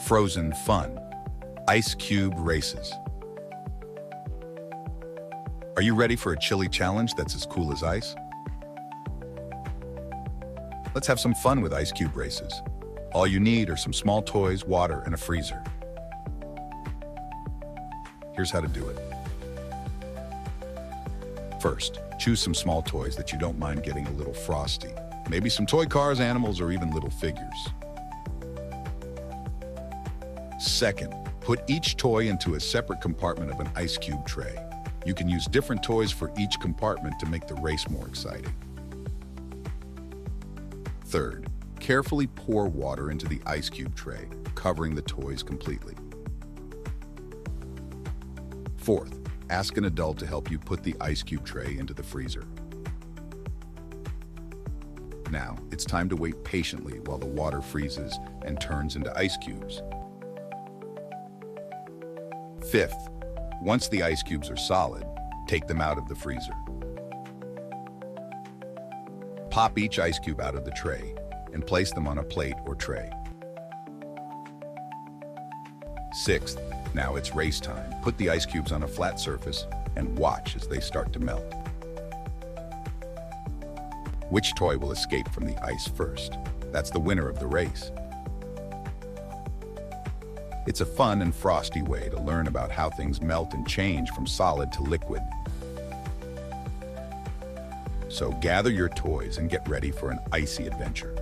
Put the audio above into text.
Frozen fun. Ice cube races. Are you ready for a chilly challenge that's as cool as ice? Let's have some fun with ice cube races. All you need are some small toys, water, and a freezer. Here's how to do it. First, choose some small toys that you don't mind getting a little frosty. Maybe some toy cars, animals, or even little figures. Second, put each toy into a separate compartment of an ice cube tray. You can use different toys for each compartment to make the race more exciting. Third, carefully pour water into the ice cube tray, covering the toys completely. Fourth, ask an adult to help you put the ice cube tray into the freezer. Now, it's time to wait patiently while the water freezes and turns into ice cubes. Fifth, once the ice cubes are solid, take them out of the freezer. Pop each ice cube out of the tray and place them on a plate or tray. Sixth, now it's race time. Put the ice cubes on a flat surface and watch as they start to melt. Which toy will escape from the ice first? That's the winner of the race. It's a fun and frosty way to learn about how things melt and change from solid to liquid. So gather your toys and get ready for an icy adventure.